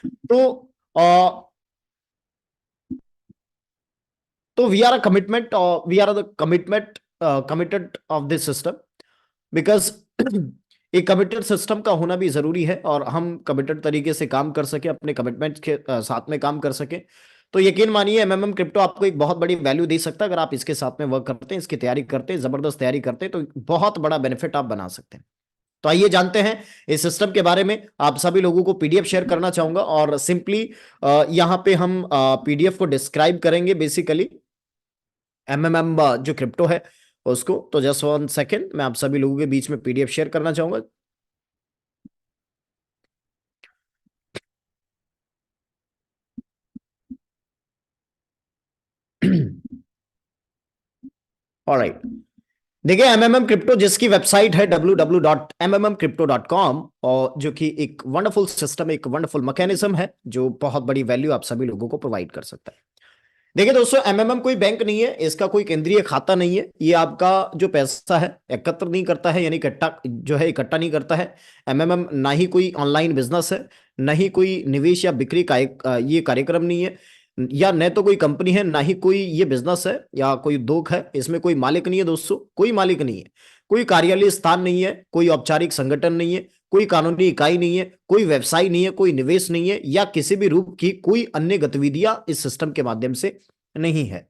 तो अ, तो we are a commitment, we are the commitment committed of this system, because एक committed system का होना भी जरूरी है, और हम कमिटेड तरीके से काम कर सके, अपने कमिटमेंट के साथ में काम कर सके। तो यकीन मानिए एमएमएम क्रिप्टो आपको एक बहुत बड़ी वैल्यू दे सकता है, अगर आप इसके साथ में वर्क करते हैं, इसकी तैयारी करते हैं, जबरदस्त तैयारी करते हैं, तो बहुत बड़ा बेनिफिट आप बना सकते हैं। तो आइए जानते हैं इस सिस्टम के बारे में। आप सभी लोगों को पीडीएफ शेयर करना चाहूंगा, और सिंपली यहां पे हम पीडीएफ को डिस्क्राइब करेंगे बेसिकली, एमएमएम जो क्रिप्टो है उसको। तो जस्ट 1 सेकेंड, मैं आप सभी लोगों के बीच में पीडीएफ शेयर करना चाहूंगा। ऑलराइट, देखिए एमएमएम क्रिप्टो जिसकी वेबसाइट है www.mmmcrypto.com, और जो कि एक वंडरफुल सिस्टम, एक वंडरफुल मैकेनिज्म है जो बहुत बड़ी वैल्यू आप सभी लोगों को प्रोवाइड कर सकता है। देखिए दोस्तों, एमएमएम कोई बैंक नहीं है, इसका कोई केंद्रीय खाता नहीं है, ये आपका जो पैसा है एकत्र नहीं करता है, यानी इकट्ठा जो है इकट्ठा नहीं करता है। एमएमएम ना ही कोई ऑनलाइन बिजनेस है, ना ही कोई निवेश या बिक्री का ये कार्यक्रम नहीं है, या न तो कोई कंपनी है, ना ही कोई ये बिजनेस है या कोई उद्योग है। इसमें कोई मालिक नहीं है दोस्तों, कोई मालिक नहीं है, कोई कार्यालय स्थान नहीं है, कोई औपचारिक संगठन नहीं है, कोई कानूनी इकाई नहीं है, कोई व्यवसाय नहीं है, कोई निवेश नहीं है, या किसी भी रूप की कोई अन्य गतिविधियां इस सिस्टम के माध्यम से नहीं है।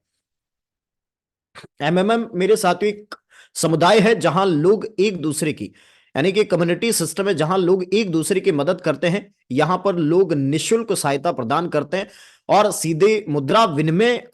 एमएमएम मेरे साथियों एक समुदाय है जहां लोग एक दूसरे की, यानी कि कम्युनिटी सिस्टम है जहां लोग एक दूसरे की मदद करते हैं। यहां पर लोग निशुल्क सहायता प्रदान करते हैं, और सीधे मुद्रा विनिमय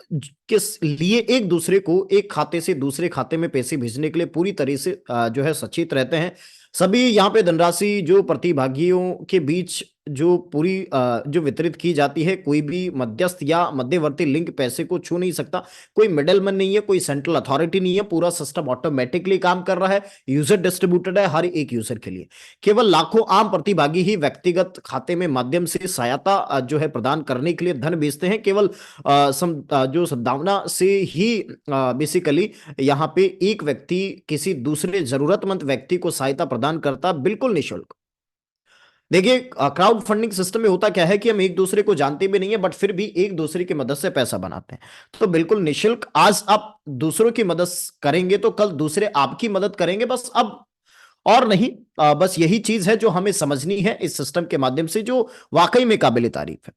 के लिए एक दूसरे को एक खाते से दूसरे खाते में पैसे भेजने के लिए पूरी तरह से जो है सचेत रहते हैं। सभी यहाँ पे धनराशि जो प्रतिभागियों के बीच जो पूरी जो वितरित की जाती है, कोई भी मध्यस्थ या मध्यवर्ती लिंक पैसे को छू नहीं सकता। कोई मिडलमैन नहीं है, कोई सेंट्रल अथॉरिटी नहीं है, पूरा सिस्टम ऑटोमेटिकली काम कर रहा है, यूजर डिस्ट्रीब्यूटेड है हर एक यूजर के लिए। केवल लाखों आम प्रतिभागी ही व्यक्तिगत खाते में माध्यम से सहायता जो है प्रदान करने के लिए धन भेजते हैं। केवल जो सद्भावना से ही बेसिकली यहाँ पे एक व्यक्ति किसी दूसरे जरूरतमंद व्यक्ति को सहायता प्रदान करता, बिल्कुल निःशुल्क। देखिए क्राउड फंडिंग सिस्टम में होता क्या है कि हम एक दूसरे को जानते भी नहीं है, बट फिर भी एक दूसरे की मदद से पैसा बनाते हैं। तो बिल्कुल निशुल्क, आज आप दूसरों की मदद करेंगे तो कल दूसरे आपकी मदद करेंगे, बस अब और नहीं। बस यही चीज है जो हमें समझनी है इस सिस्टम के माध्यम से, जो वाकई में काबिल तारीफ है।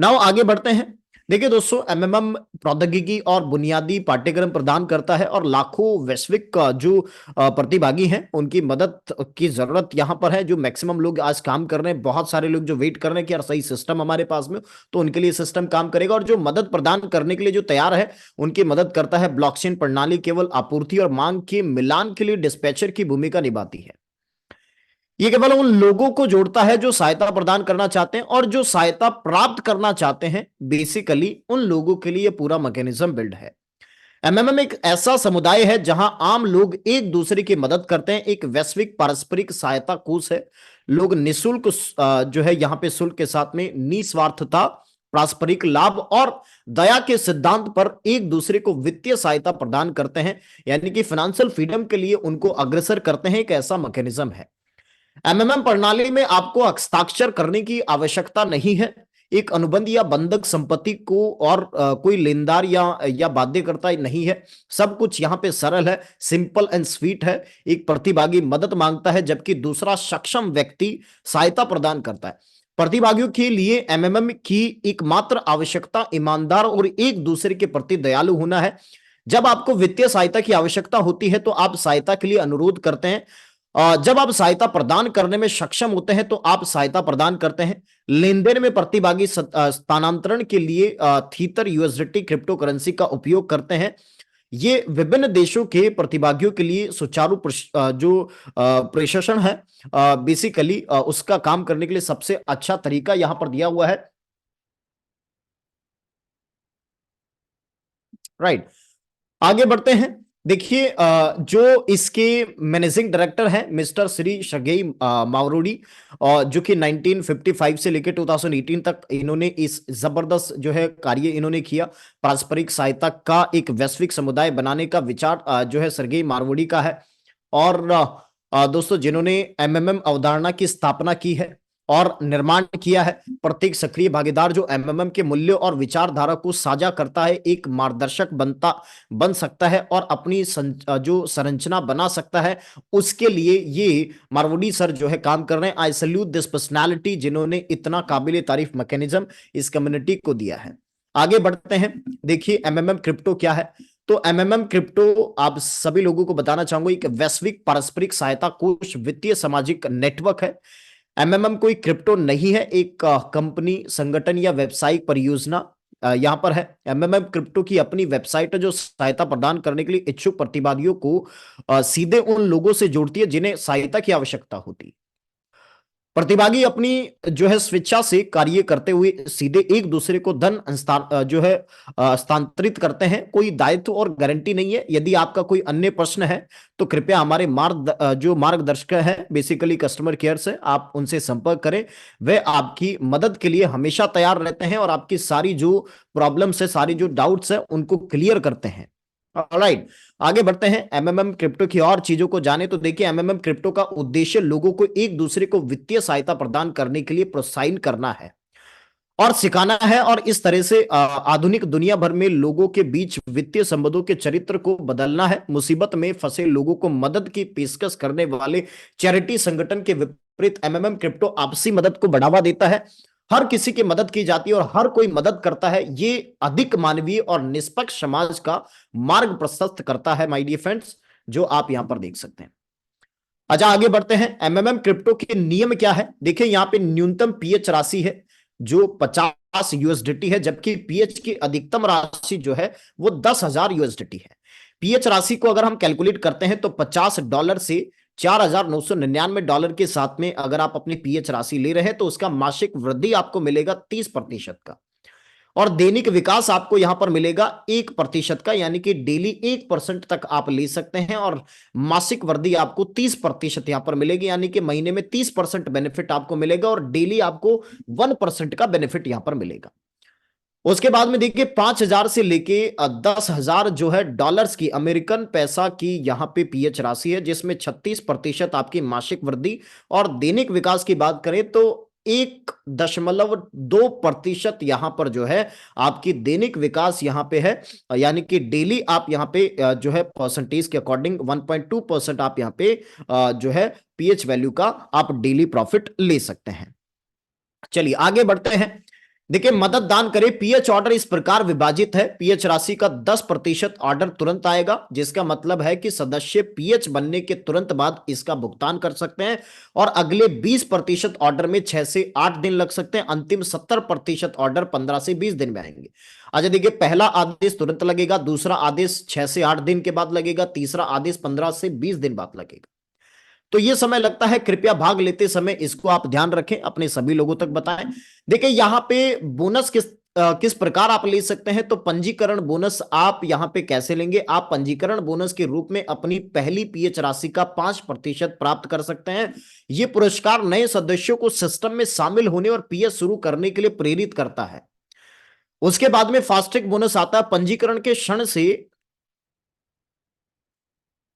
नाउ आगे बढ़ते हैं। देखिए दोस्तों, एमएमएम प्रौद्योगिकी और बुनियादी पाठ्यक्रम प्रदान करता है, और लाखों वैश्विक जो प्रतिभागी हैं उनकी मदद की जरूरत यहां पर है। जो मैक्सिमम लोग आज काम कर रहे हैं, बहुत सारे लोग जो वेट कर रहे हैं कि यार सही सिस्टम हमारे पास में, तो उनके लिए सिस्टम काम करेगा। और जो मदद प्रदान करने के लिए जो तैयार है, उनकी मदद करता है ब्लॉकचेन प्रणाली, केवल आपूर्ति और मांग के मिलान के लिए डिस्पैचर की भूमिका निभाती है। ये केवल उन लोगों को जोड़ता है जो सहायता प्रदान करना चाहते हैं और जो सहायता प्राप्त करना चाहते हैं। बेसिकली उन लोगों के लिए पूरा मैकेनिज्म बिल्ड है। एमएमएम एक ऐसा समुदाय है जहां आम लोग एक दूसरे की मदद करते हैं, एक वैश्विक पारस्परिक सहायता कोष है। लोग निशुल्क जो है यहां पे शुल्क के साथ में निस्वार्थता, पारस्परिक लाभ और दया के सिद्धांत पर एक दूसरे को वित्तीय सहायता प्रदान करते हैं, यानी कि फाइनेंशियल फ्रीडम के लिए उनको अग्रसर करते हैं। एक ऐसा मैकेनिज्म है। एमएमएम प्रणाली में आपको हस्ताक्षर करने की आवश्यकता नहीं है, एक अनुबंध या बंधक संपत्ति को, और कोई लेनदार या बाध्यकर्ता नहीं है। सब कुछ यहाँ पे सरल है, सिंपल एंड स्वीट है। एक प्रतिभागी मदद मांगता है जबकि दूसरा सक्षम व्यक्ति सहायता प्रदान करता है। प्रतिभागियों के लिए एमएमएम की एकमात्र आवश्यकता ईमानदार और एक दूसरे के प्रति दयालु होना है। जब आपको वित्तीय सहायता की आवश्यकता होती है तो आप सहायता के लिए अनुरोध करते हैं। जब आप सहायता प्रदान करने में सक्षम होते हैं तो आप सहायता प्रदान करते हैं। लेन देन में प्रतिभागी स्थानांतरण के लिए थीटर यूएसडीटी क्रिप्टो करेंसी का उपयोग करते हैं। ये विभिन्न देशों के प्रतिभागियों के लिए सुचारू जो प्रशासन है बेसिकली उसका काम करने के लिए सबसे अच्छा तरीका यहां पर दिया हुआ है। राइट, आगे बढ़ते हैं। देखिए जो इसके मैनेजिंग डायरेक्टर हैं मिस्टर श्री शगेई मावरोडी, और जो कि 1955 से लेकर 2018 तक इन्होंने इस जबरदस्त जो है कार्य इन्होंने किया। पारस्परिक सहायता का एक वैश्विक समुदाय बनाने का विचार जो है सरगेई मावरोडी का है। और दोस्तों जिन्होंने एमएमएम अवधारणा की स्थापना की है, और निर्माण किया है। प्रत्येक सक्रिय भागीदार जो एमएमएम के मूल्यों और विचारधारा को साझा करता है, एक मार्गदर्शक बन सकता है और अपनी जो संरचना बना सकता है, उसके लिए ये मारवडी सर जो है काम कर रहे हैं। आई सल्यूट दिस पर्सनालिटी, जिन्होंने इतना काबिल तारीफ मैकेनिज्म इस कम्युनिटी को दिया है। आगे बढ़ते हैं। देखिए एमएमएम क्रिप्टो क्या है। तो एमएमएम क्रिप्टो आप सभी लोगों को बताना चाहूंगा, एक वैश्विक पारस्परिक सहायता कोष वित्तीय सामाजिक नेटवर्क है। एमएमएम कोई क्रिप्टो नहीं है, एक कंपनी, संगठन या व्यावसायिक परियोजना यहां पर है। एमएमएम क्रिप्टो की अपनी वेबसाइट है जो सहायता प्रदान करने के लिए इच्छुक प्रतिभागियों को सीधे उन लोगों से जोड़ती है जिन्हें सहायता की आवश्यकता होती है। प्रतिभागी अपनी जो है स्वेच्छा से कार्य करते हुए सीधे एक दूसरे को धन जो है हस्तांतरित करते हैं। कोई दायित्व और गारंटी नहीं है। यदि आपका कोई अन्य प्रश्न है तो कृपया हमारे जो मार्गदर्शक हैं, बेसिकली कस्टमर केयर से, आप उनसे संपर्क करें। वे आपकी मदद के लिए हमेशा तैयार रहते हैं और आपकी सारी जो प्रॉब्लम्स है, सारी जो डाउट्स है, उनको क्लियर करते हैं। ऑलराइट, आगे बढ़ते हैं। एमएमएम क्रिप्टो की और चीजों को जाने तो देखिए, एमएमएम क्रिप्टो का उद्देश्य लोगों को एक दूसरे को वित्तीय सहायता प्रदान करने के लिए प्रोत्साहित करना है और सिखाना है, और इस तरह से आधुनिक दुनिया भर में लोगों के बीच वित्तीय संबंधों के चरित्र को बदलना है। मुसीबत में फंसे लोगों को मदद की पेशकश करने वाले चैरिटी संगठन के विपरीत एमएमएम क्रिप्टो आपसी मदद को बढ़ावा देता है। हर किसी की मदद की जाती है और हर कोई मदद करता है। ये अधिक मानवीय और निष्पक्ष समाज का मार्ग प्रशस्त करता है, माय डियर फ्रेंड्स, जो आप यहां पर देख सकते हैं। अच्छा, आगे बढ़ते हैं। एमएमएम क्रिप्टो के नियम क्या है। देखिए यहां पे न्यूनतम पीएच राशि है जो 50 यूएसडीटी है, जबकि पीएच की अधिकतम राशि जो है वो 10,000 यूएसडीटी है। पीएच राशि को अगर हम कैलकुलेट करते हैं तो $50 से $4,999 के साथ में अगर आप अपनी पीएच राशि ले रहे हैं तो उसका मासिक वृद्धि आपको मिलेगा 30% का, और दैनिक विकास आपको यहां पर मिलेगा 1% का, यानी कि डेली 1% तक आप ले सकते हैं, और मासिक वृद्धि आपको 30% यहां पर मिलेगी, यानी कि महीने में 30% बेनिफिट आपको मिलेगा और डेली आपको 1% का बेनिफिट यहां पर मिलेगा। उसके बाद में देखिए 5,000 से लेके 10,000 जो है डॉलर्स की, अमेरिकन पैसा की यहां पे पीएच राशि है, जिसमें 36% आपकी मासिक वृद्धि, और दैनिक विकास की बात करें तो 1.2% यहां पर जो है आपकी दैनिक विकास यहां पे है, यानी कि डेली आप यहां पे जो है परसेंटेज के अकॉर्डिंग 1.2% आप यहां पे जो है पीएच वैल्यू का आप डेली प्रॉफिट ले सकते हैं। चलिए आगे बढ़ते हैं। देखिए मदद दान करें। पीएच ऑर्डर इस प्रकार विभाजित है। पीएच राशि का 10% ऑर्डर तुरंत आएगा, जिसका मतलब है कि सदस्य पीएच बनने के तुरंत बाद इसका भुगतान कर सकते हैं, और अगले 20% ऑर्डर में 6 से 8 दिन लग सकते हैं। अंतिम 70% ऑर्डर 15 से 20 दिन में आएंगे। अच्छा देखिए, पहला आदेश तुरंत लगेगा, दूसरा आदेश 6 से 8 दिन के बाद लगेगा, तीसरा आदेश 15 से 20 दिन बाद लगेगा। तो ये समय लगता है, कृपया भाग लेते समय इसको आप ध्यान रखें, अपने सभी लोगों तक बताएं। देखिए यहां पे बोनस किस प्रकार आप ले सकते हैं। तो पंजीकरण बोनस आप यहां पे कैसे लेंगे। आप पंजीकरण बोनस के रूप में अपनी पहली पीएच राशि का 5% प्राप्त कर सकते हैं। यह पुरस्कार नए सदस्यों को सिस्टम में शामिल होने और पीएच शुरू करने के लिए प्रेरित करता है। उसके बाद में फास्ट ट्रैक बोनस आता है। पंजीकरण के क्षण से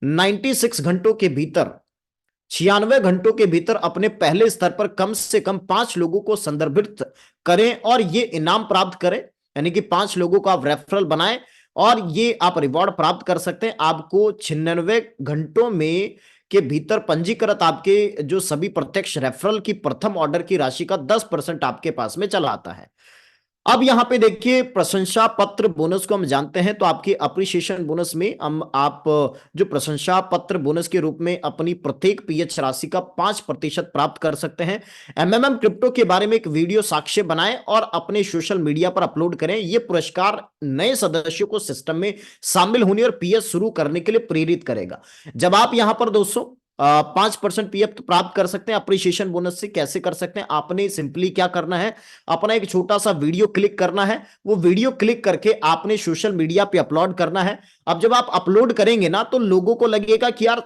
96 घंटों के भीतर, 96 घंटों के भीतर अपने पहले स्तर पर कम से कम 5 लोगों को संदर्भित करें और ये इनाम प्राप्त करें, यानी कि 5 लोगों को आप रेफरल बनाएं और ये आप रिवॉर्ड प्राप्त कर सकते हैं। आपको 96 घंटों में के भीतर पंजीकृत आपके जो सभी प्रत्यक्ष रेफरल की प्रथम ऑर्डर की राशि का 10% आपके पास में चला आता है। अब यहां पे देखिए प्रशंसा पत्र बोनस को हम जानते हैं, तो आपकी अप्रिसिएशन बोनस में हम आप जो प्रशंसा पत्र बोनस के रूप में अपनी प्रत्येक पीएच राशि का 5% प्राप्त कर सकते हैं। एमएमएम क्रिप्टो के बारे में एक वीडियो साक्ष्य बनाएं और अपने सोशल मीडिया पर अपलोड करें। यह पुरस्कार नए सदस्यों को सिस्टम में शामिल होने और पीएच शुरू करने के लिए प्रेरित करेगा। जब आप यहां पर दोस्तों 5% पीएफ प्राप्त कर सकते हैं अप्रिसिएशन बोनस से। कैसे कर सकते हैं, आपने सिंपली क्या करना है, अपना एक छोटा सा वीडियो क्लिक करना है। वो वीडियो क्लिक करके आपने सोशल मीडिया पे अपलोड करना है। अब जब आप अपलोड करेंगे ना, तो लोगों को लगेगा कि यार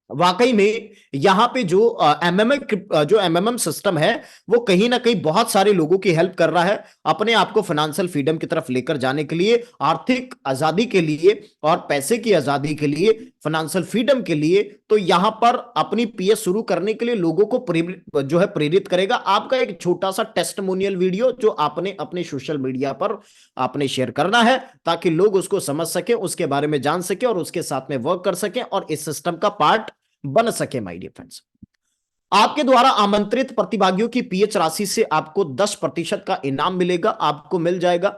वाकई में यहाँ पे जो एमएमएम सिस्टम है वो कहीं ना कहीं बहुत सारे लोगों की हेल्प कर रहा है अपने आप को फाइनेंशियल फ्रीडम की तरफ लेकर जाने के लिए, आर्थिक आजादी के लिए और पैसे की आजादी के लिए, फाइनेंशियल फ्रीडम के लिए। तो यहां पर अपनी पीएस शुरू करने के लिए लोगों को प्रेरित करेगा। आपका एक छोटा सा टेस्टमोनियल वीडियो जो आपने अपने सोशल मीडिया पर आपने शेयर करना है ताकि लोग उसको समझ सके, उसके बारे में जान सके और उसके साथ में वर्क कर सके और इस सिस्टम का पार्ट बन सके। माय डियर फ्रेंड्स, आपके द्वारा आमंत्रित प्रतिभागियों की पीएच राशि से आपको 10% का इनाम मिलेगा। आपको मिल जाएगा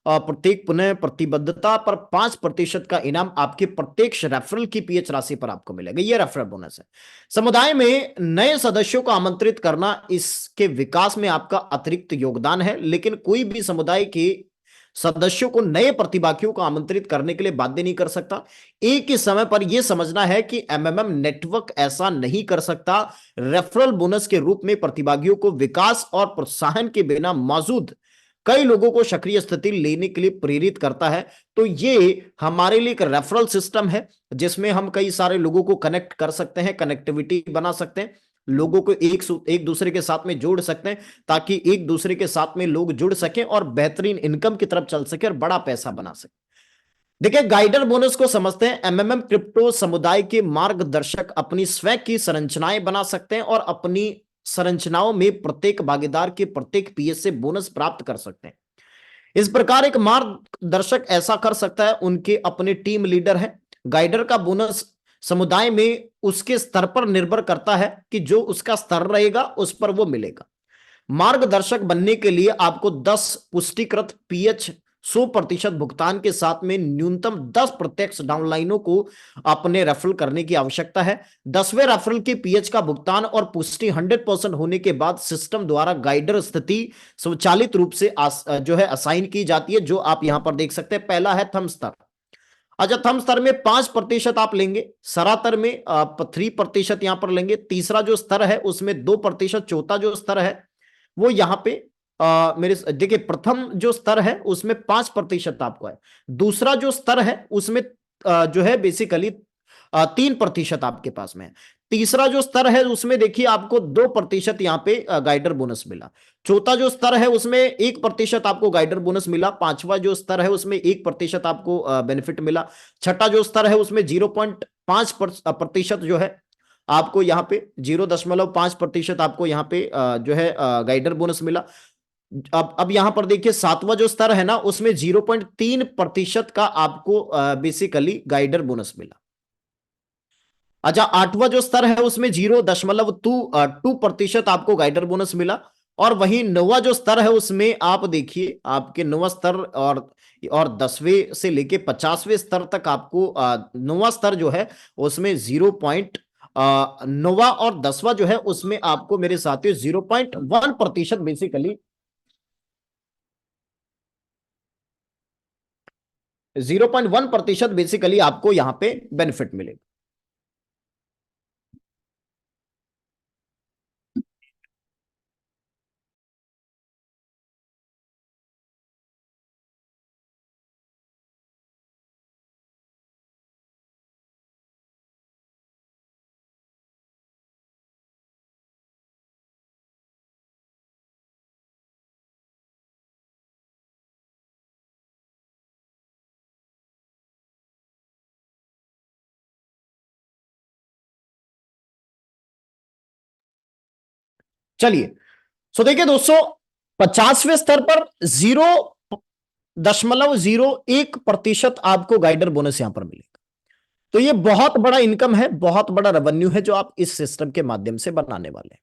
प्रत्येक पुनः प्रतिबद्धता पर 5% का इनाम आपके प्रत्येक रेफरल की पीएच राशि पर आपको मिलेगा। यह रेफरल बोनस है। समुदाय में नए सदस्यों को आमंत्रित करना इसके विकास में आपका अतिरिक्त योगदान है, लेकिन कोई भी समुदाय के सदस्यों को नए प्रतिभागियों को आमंत्रित करने के लिए बाध्य नहीं कर सकता। एक ही समय पर यह समझना है कि एमएमएम नेटवर्क ऐसा नहीं कर सकता। रेफरल बोनस के रूप में प्रतिभागियों को विकास और प्रोत्साहन के बिना मौजूद कई लोगों को सक्रिय स्थिति लेने के लिए प्रेरित करता है। तो ये हमारे लिए एक रेफरल सिस्टम है जिसमें हम कई सारे लोगों को कनेक्ट कर सकते हैं, कनेक्टिविटी बना सकते हैं, लोगों को एक दूसरे के साथ में जोड़ सकते हैं ताकि एक दूसरे के साथ में लोग जुड़ सकें और बेहतरीन इनकम की तरफ चल सके और बड़ा पैसा बना सके। देखिए, गाइडर बोनस को समझते हैं। एमएमएम क्रिप्टो समुदाय के मार्गदर्शक अपनी स्वयं की संरचनाएं बना सकते हैं और अपनी संरचनाओं में प्रत्येक भागीदार के प्रत्येक पीएस से बोनस प्राप्त कर सकते हैं। इस प्रकार एक मार्गदर्शक ऐसा कर सकता है, उनके अपने टीम लीडर हैं। गाइडर का बोनस समुदाय में उसके स्तर पर निर्भर करता है कि जो उसका स्तर रहेगा उस पर वो मिलेगा। मार्गदर्शक बनने के लिए आपको 10 पुष्टिकृत पीएच 100% भुगतान के साथ में न्यूनतम 10 प्रत्यक्ष डाउनलाइनों को अपने रेफरल करने की आवश्यकता है। 10वें रेफरल के पीएच का भुगतान और पुष्टि 100% होने के बाद सिस्टम द्वारा गाइडर स्थिति स्वचालित रूप से जो है असाइन की जाती है, जो आप यहां पर देख सकते हैं। पहला है थंब स्तर। अच्छा, थंब स्तर में 5% आप लेंगे, सरातर में 3% यहां पर लेंगे, तीसरा जो स्तर है उसमें 2%, चौथा जो स्तर है वो यहां पे मेरे देखिए, प्रथम जो स्तर है उसमें 5% आपको है, दूसरा जो स्तर है उसमें जो है बेसिकली 3% आपके पास में है, तीसरा जो स्तर है उसमें देखिए आपको 2% यहां पे गाइडर बोनस मिला, चौथा जो स्तर है उसमें 1% आपको गाइडर बोनस मिला, पांचवा जो स्तर है उसमें 1% आपको बेनिफिट मिला, छठा जो स्तर है उसमें 0.5% जो है आपको यहाँ पे 0.5% आपको यहाँ पे जो है गाइडर बोनस मिला। अब यहां पर देखिए सातवां जो स्तर है ना उसमें 0.3% का आपको बेसिकली गाइडर बोनस मिला। अच्छा, आठवां जो स्तर है उसमें 0.2% आपको गाइडर बोनस मिला। और वहीं नौवां जो स्तर है उसमें आप देखिए आपके नौवां स्तर और 10वें से लेके 50वें स्तर तक आपको नौवां स्तर जो है उसमें 9वां और 10वां जो है उसमें आपको मेरे साथियों 0.1% बेसिकली 0.1% बेसिकली आपको यहां पे बेनिफिट मिलेगा। चलिए, सो देखिए दोस्तों, 50वें स्तर पर 0.01% आपको गाइडर बोनस यहां पर मिलेगा। तो ये बहुत बड़ा इनकम है, बहुत बड़ा रेवेन्यू है जो आप इस सिस्टम के माध्यम से बनाने वाले हैं।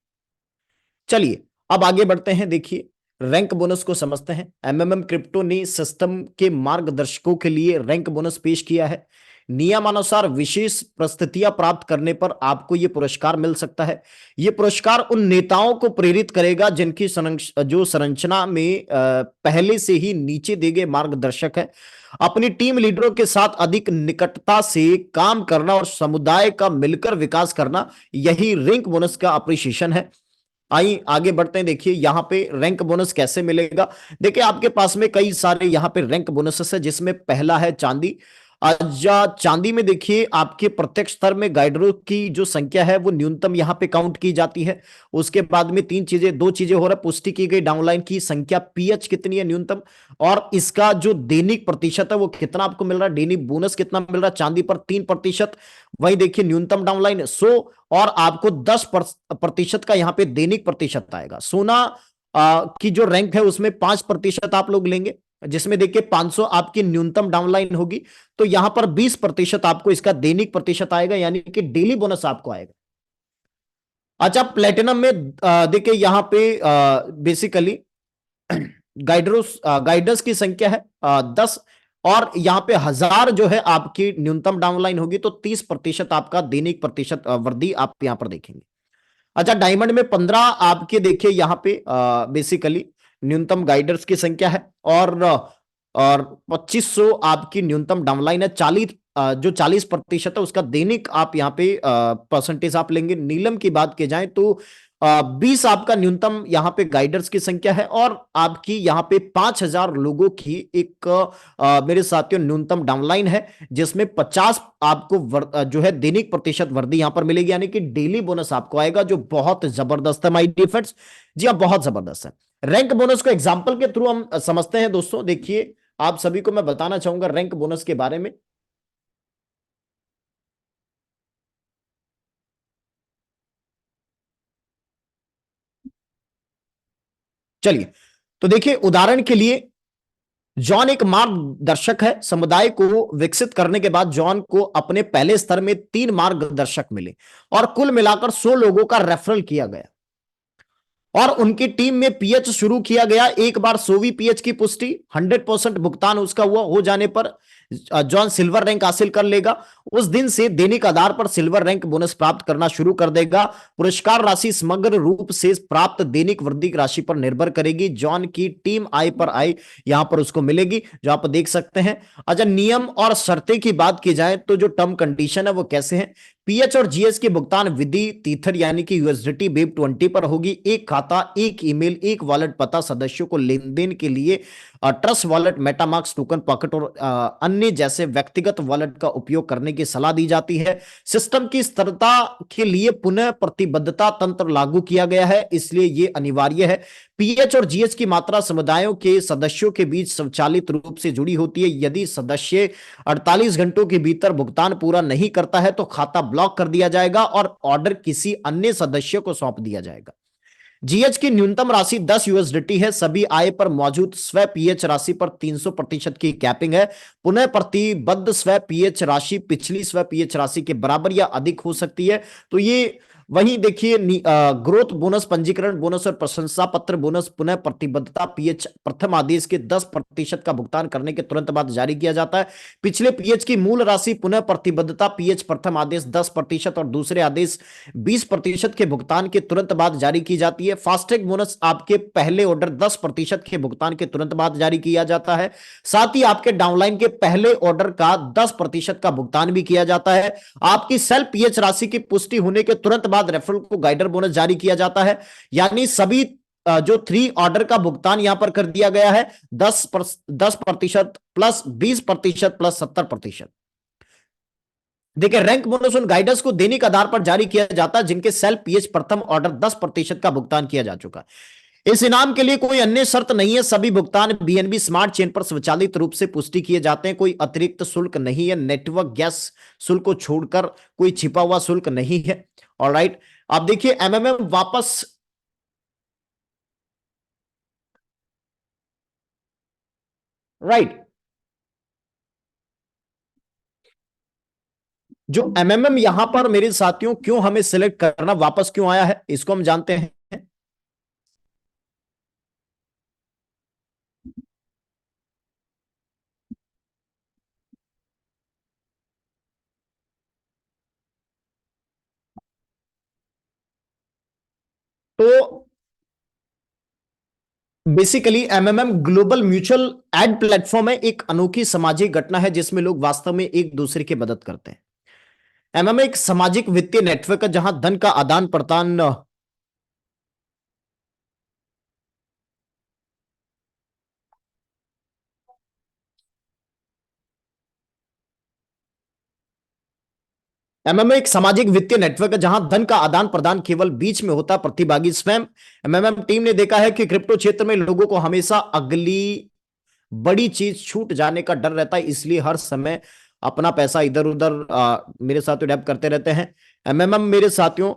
चलिए अब आगे बढ़ते हैं। देखिए, रैंक बोनस को समझते हैं। एमएमएम क्रिप्टो ने सिस्टम के मार्गदर्शकों के लिए रैंक बोनस पेश किया है। नियमानुसार विशेष प्रस्तुतियां प्राप्त करने पर आपको यह पुरस्कार मिल सकता है। यह पुरस्कार उन नेताओं को प्रेरित करेगा जिनकी जो संरचना में पहले से ही नीचे दिए गए मार्गदर्शक है। अपनी टीम लीडरों के साथ अधिक निकटता से काम करना और समुदाय का मिलकर विकास करना, यही रैंक बोनस का अप्रिशिएशन है। आइए आगे बढ़ते हैं। देखिए यहां पे रैंक बोनस कैसे मिलेगा। देखिए आपके पास में कई सारे यहां पे रैंक बोनसेस है, जिसमें पहला है चांदी। चांदी में देखिए आपके प्रत्यक्ष स्तर में गाइडरों की जो संख्या है वो न्यूनतम यहां पे काउंट की जाती है। उसके बाद में तीन चीजें, दो चीजें हो रहा है, पुष्टि की गई डाउनलाइन की संख्या, पीएच कितनी है न्यूनतम, और इसका जो दैनिक प्रतिशत है वो कितना आपको मिल रहा है, दैनिक बोनस कितना मिल रहा है। चांदी पर 3%, वही देखिए न्यूनतम डाउनलाइन 100, और आपको 10% का यहां पे दैनिक प्रतिशत आएगा। सोना की जो रैंक है उसमें 5% आप लोग लेंगे, जिसमें देखिए 500 आपकी न्यूनतम डाउनलाइन होगी, तो यहां पर 20% आपको इसका दैनिक प्रतिशत आएगा, यानी कि डेली बोनस आपको आएगा। अच्छा, प्लेटिनम में देखिए यहां पे बेसिकली गाइडर्स की संख्या है 10, और यहां पे 1000 जो है आपकी न्यूनतम डाउनलाइन होगी, तो 30% आपका दैनिक प्रतिशत वृद्धि आप यहां पर देखेंगे। अच्छा, डायमंड में 15 आपके देखिए यहां पे बेसिकली न्यूनतम गाइडर्स की संख्या है, और 2500 आपकी न्यूनतम डाउनलाइन है। 40 जो 40% है उसका दैनिक आप यहां पे परसेंटेज आप लेंगे। नीलम की बात की जाए तो 20 आपका न्यूनतम यहां पे गाइडर्स की संख्या है, और आपकी यहां पे 5000 लोगों की एक मेरे साथियों न्यूनतम डाउनलाइन है, जिसमें 50 आपको जो है दैनिक प्रतिशत वृद्धि यहां पर मिलेगी, यानी कि डेली बोनस आपको आएगा, जो बहुत जबरदस्त है माय डियर फ्रेंड्स। जी हाँ, बहुत जबरदस्त है। रैंक बोनस को एग्जांपल के थ्रू हम समझते हैं दोस्तों। देखिए, आप सभी को मैं बताना चाहूंगा रैंक बोनस के बारे में। चलिए, तो देखिए उदाहरण के लिए, जॉन एक मार्गदर्शक है। समुदाय को विकसित करने के बाद जॉन को अपने पहले स्तर में 3 मार्गदर्शक मिले, और कुल मिलाकर 100 लोगों का रेफरल किया गया, और उनकी टीम में पीएच शुरू किया गया। एक बार 100वीं पीएच की पुष्टि 100% भुगतान उसका हुआ हो जाने पर जॉन सिल्वर रैंक हासिल कर लेगा। उस दिन से दैनिक आधार पर सिल्वर रैंक बोनस प्राप्त करना शुरू कर देगा। पुरस्कार राशि समग्र रूप से प्राप्त दैनिक वृद्धि की राशि पर निर्भर करेगी। जॉन की टीम आय पर आय यहां पर उसको मिलेगी, जो आप देख सकते हैं। अच्छा, नियम और शर्तें की बात की जाए तो जो टर्म कंडीशन है वो कैसे हैं। पीएच और जीएस की भुगतान विधि तीथर यानी कि यूएसडीटी बेब 20 पर होगी। एक खाता, एक ईमेल, एक वॉलेट पता सदस्यों को लेन देन के लिए ट्रस्ट वॉलेट, मेटामार्क्स, टोकन पॉकेट और अन्य जैसे व्यक्तिगत वॉलेट का उपयोग करने की सलाह दी जाती है। सिस्टम की स्थिरता के लिए पुनः प्रतिबद्धता तंत्र लागू किया गया है, इसलिए यह अनिवार्य है। पीएच और जीएच की मात्रा समुदायों के सदस्यों के बीच स्वचालित रूप से जुड़ी होती है। यदि सदस्य 48 घंटों के भीतर भुगतान पूरा नहीं करता है तो खाता ब्लॉक कर दिया जाएगा और ऑर्डर किसी अन्य सदस्य को सौंप दिया जाएगा। जीएच की न्यूनतम राशि 10 यूएसडीटी है। सभी आय पर मौजूद स्व पीएच राशि पर 300% की कैपिंग है। पुनः प्रतिबद्ध स्व पीएच राशि पिछली स्व पीएच राशि के बराबर या अधिक हो सकती है। तो ये वही देखिए, ग्रोथ बोनस, पंजीकरण बोनस और प्रशंसा पत्र बोनस पुनः प्रतिबद्धता पीएच प्रथम आदेश के 10% का भुगतान करने के तुरंत बाद जारी किया जाता है। पिछले पीएच की मूल राशि पुनः प्रतिबद्धता पीएच प्रथम आदेश 10% और दूसरे आदेश 20% के भुगतान के तुरंत बाद जारी की जाती है। फास्टैग बोनस आपके पहले ऑर्डर 10% के भुगतान के तुरंत बाद जारी किया जाता है। साथ ही आपके डाउनलाइन के पहले ऑर्डर का 10% का भुगतान भी किया जाता है। आपकी सेल्फ पीएच राशि की पुष्टि होने के तुरंत बाद रेफरल को गाइडर बोनस जारी किया जाता है। यानी सभी जो 3 ऑर्डर का भुगतान यहां पर कर दिया गया है, 10% प्लस 20% प्लस 70%। देखिए, रैंक बोनस उन गाइडर्स को दैनिक आधार पर जारी किया जाता है जिनके सेल्फ पीएच प्रथम ऑर्डर 10% का भुगतान किया जा चुका है। इस इनाम के लिए कोई अन्य शर्त नहीं है। सभी भुगतान बीएनबी स्मार्ट चेन पर स्वचालित रूप से पुष्टि किए जाते हैं। कोई अतिरिक्त शुल्क नहीं है। नेटवर्क गैस शुल्क को छोड़कर कोई छिपा हुआ शुल्क नहीं है। ऑलराइट, आप देखिए एमएमएम वापस, राइट, जो एमएमएम यहां पर मेरे साथियों क्यों हमें सिलेक्ट करना वापस क्यों आया है, इसको हम जानते हैं। तो basically MMM global mutual aid platform है, एक अनोखी सामाजिक घटना है जिसमें लोग वास्तव में एक दूसरे की मदद करते हैं। एमएमएम एक सामाजिक वित्तीय नेटवर्क है जहां धन का आदान प्रदान, एमएमएम एक सामाजिक वित्तीय नेटवर्क है जहां धन का आदान प्रदान केवल बीच में होता, प्रतिभागी स्वयं। एमएमएम टीम ने देखा है कि क्रिप्टो क्षेत्र में लोगों को हमेशा अगली बड़ी चीज छूट जाने का डर रहता है, इसलिए हर समय अपना पैसा इधर उधर मेरे साथियों डैप करते रहते हैं। एमएमएम मेरे साथियों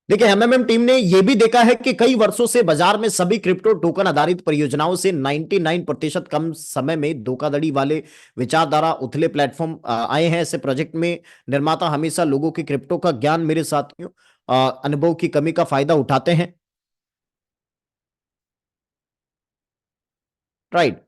देखिए, एमएमएम टीम ने यह भी देखा है कि कई वर्षों से बाजार में सभी क्रिप्टो टोकन आधारित परियोजनाओं से 99% कम समय में धोखाधड़ी वाले विचारधारा उथले प्लेटफॉर्म आए हैं। ऐसे प्रोजेक्ट में निर्माता हमेशा लोगों की क्रिप्टो का ज्ञान, मेरे साथियों अनुभव की कमी का फायदा उठाते हैं। राइट।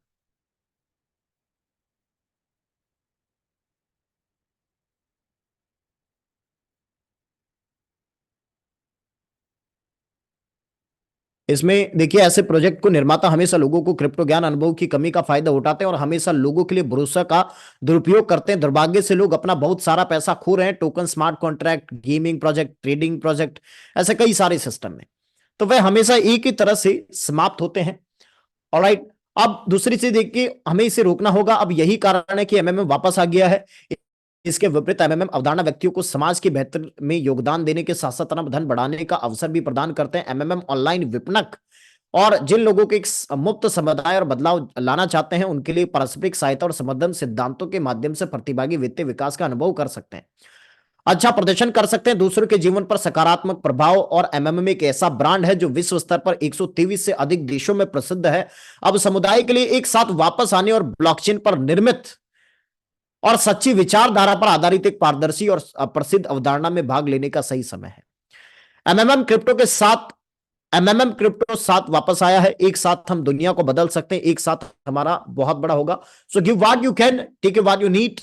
इसमें देखिए, ऐसे प्रोजेक्ट को निर्माता हमेशा लोगों को क्रिप्टो ज्ञान, अनुभव की कमी का फायदा उठाते हैं और हमेशा लोगों के लिए भरोसा का दुरुपयोग करते हैं। दुर्भाग्य से लोग अपना बहुत सारा पैसा खो रहे हैं token, smart contract, gaming project, trading project, ऐसे कई सारे सिस्टम में। तो वह हमेशा एक ही तरह से समाप्त होते हैं। ऑलराइट। अब दूसरी चीज देखिए, हमें इसे रोकना होगा। अब यही कारण है कि एमएमएम वापस आ गया है। इसके विपरीत एमएमएम अवधारणा व्यक्तियों को समाज के बेहतर में योगदान देने के साथ साथ अपना धन बढ़ाने का अवसर भी प्रदान करते हैं। एमएमएम ऑनलाइन विपणक और जिन लोगों के एक मुक्त समुदाय और बदलाव लाना चाहते हैं, उनके लिए पारस्परिक सहायता और संवर्धन सिद्धांतों के माध्यम से प्रतिभागी वित्तीय विकास का अनुभव कर सकते हैं, अच्छा प्रदर्शन कर सकते हैं, दूसरों के जीवन पर सकारात्मक प्रभाव। और एमएमएम एक ऐसा ब्रांड है जो विश्व स्तर पर 123 से अधिक देशों में प्रसिद्ध है। अब समुदाय के लिए एक साथ वापस आने और ब्लॉकचेन पर निर्मित और सच्ची विचारधारा पर आधारित एक पारदर्शी और प्रसिद्ध अवधारणा में भाग लेने का सही समय है। एमएमएम क्रिप्टो के साथ एमएमएम क्रिप्टो साथ वापस आया है। एक साथ हम दुनिया को बदल सकते हैं, एक साथ हमारा बहुत बड़ा होगा। So give what you can, take what you need,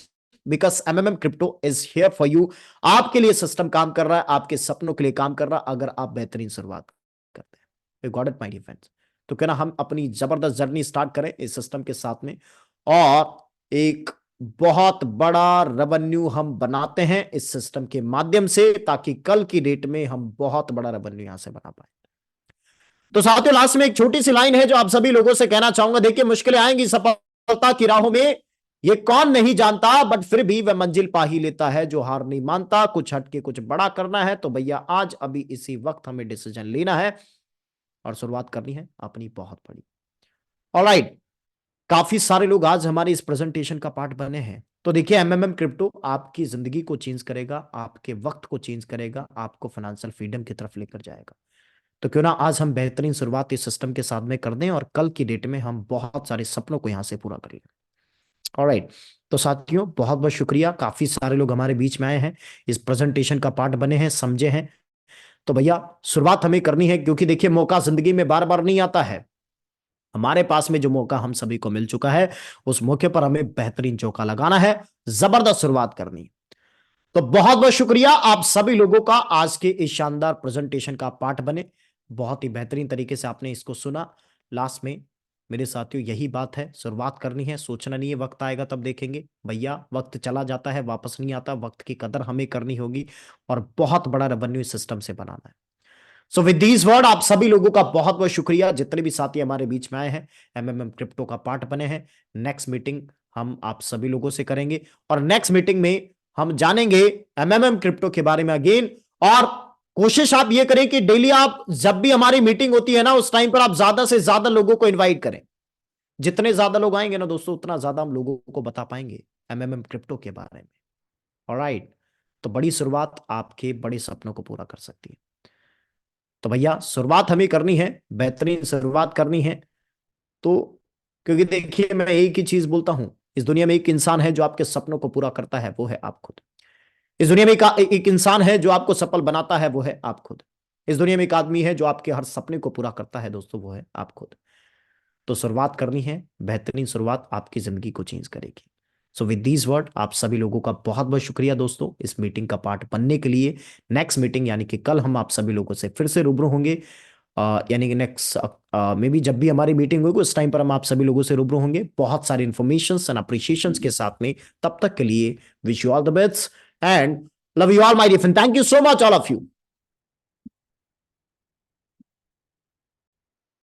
because MMM crypto is here for you. आपके लिए सिस्टम काम कर रहा है, आपके सपनों के लिए काम कर रहा है, अगर आप बेहतरीन शुरुआत करते हैं। You got it my dear friends. तो क्यों ना हम अपनी जबरदस्त जर्नी स्टार्ट करें इस सिस्टम के साथ में, और एक बहुत बड़ा रेवेन्यू हम बनाते हैं इस सिस्टम के माध्यम से, ताकि कल की डेट में हम बहुत बड़ा रेवेन्यू यहां से बना पाए। तो साथियों, लास्ट में एक छोटी सी लाइन है जो आप सभी लोगों से कहना चाहूंगा। देखिए, मुश्किलें आएंगी सफलता की राहों में, ये कौन नहीं जानता, बट फिर भी वह मंजिल पा ही लेता है जो हार नहीं मानता। कुछ हटके कुछ बड़ा करना है तो भैया आज अभी इसी वक्त हमें डिसीजन लेना है और शुरुआत करनी है अपनी बहुत बड़ी। ऑलराइट। काफी सारे लोग आज हमारे इस प्रेजेंटेशन का पार्ट बने हैं। तो देखिए, एमएमएम क्रिप्टो आपकी जिंदगी को चेंज करेगा, आपके वक्त को चेंज करेगा, आपको फाइनेंशियल फ्रीडम की तरफ लेकर जाएगा। तो क्यों ना आज हम बेहतरीन शुरुआत इस सिस्टम के साथ में कर दें और कल की डेट में हम बहुत सारे सपनों को यहां से पूरा कर लें। ऑलराइट। तो साथियों, बहुत बहुत शुक्रिया, काफी सारे लोग हमारे बीच में आए हैं, इस प्रेजेंटेशन का पार्ट बने हैं, समझे हैं। तो भैया शुरुआत हमें करनी है, क्योंकि देखिए मौका जिंदगी में बार बार नहीं आता है। हमारे पास में जो मौका हम सभी को मिल चुका है, उस मौके पर हमें बेहतरीन चौका लगाना है, जबरदस्त शुरुआत करनी। तो बहुत बहुत शुक्रिया आप सभी लोगों का आज के इस शानदार प्रेजेंटेशन का पार्ट बने। बहुत ही बेहतरीन तरीके से आपने इसको सुना। लास्ट में मेरे साथियों यही बात है, शुरुआत करनी है, सोचना नहीं है, वक्त आएगा तब देखेंगे। भैया वक्त चला जाता है, वापस नहीं आता, वक्त की कदर हमें करनी होगी और बहुत बड़ा रेवेन्यू सिस्टम से बनाना है। सो विद दीज वर्ड, आप सभी लोगों का बहुत बहुत शुक्रिया, जितने भी साथी हमारे बीच में आए हैं, एमएमएम क्रिप्टो का पार्ट बने हैं। नेक्स्ट मीटिंग हम आप सभी लोगों से करेंगे और नेक्स्ट मीटिंग में हम जानेंगे एमएमएम क्रिप्टो के बारे में अगेन। और कोशिश आप ये करें कि डेली आप जब भी हमारी मीटिंग होती है ना, उस टाइम पर आप ज्यादा से ज्यादा लोगों को इन्वाइट करें। जितने ज्यादा लोग आएंगे ना दोस्तों, उतना ज्यादा हम लोगों को बता पाएंगे एमएमएम क्रिप्टो के बारे में। ऑलराइट। तो बड़ी शुरुआत आपके बड़े सपनों को पूरा कर सकती है। तो भैया शुरुआत हमें करनी है, बेहतरीन शुरुआत करनी है। तो क्योंकि देखिए, मैं एक ही चीज बोलता हूं, इस दुनिया में एक इंसान है जो आपके सपनों को पूरा करता है, वो है आप खुद। इस दुनिया में एक इंसान है जो आपको सफल बनाता है, वो है आप खुद। इस दुनिया में एक आदमी है जो आपके हर सपने को पूरा करता है दोस्तों, वो है आप खुद। तो शुरुआत करनी है, बेहतरीन शुरुआत आपकी जिंदगी को चेंज करेगी। सो विद दीज वर्ड, आप सभी लोगों का बहुत बहुत शुक्रिया दोस्तों, इस मीटिंग का पार्ट बनने के लिए। नेक्स्ट मीटिंग यानी कि कल हम आप सभी लोगों से फिर से रूबरू होंगे। यानी कि नेक्स्ट मे बी जब भी हमारी मीटिंग होगी उस टाइम पर हम आप सभी लोगों से रूबरू होंगे बहुत सारे इन्फॉर्मेशन एंड अप्रिशिएशंस के साथ में। तब तक के लिए wish you all the best and love you all my dear friend. Thank you so much all of you.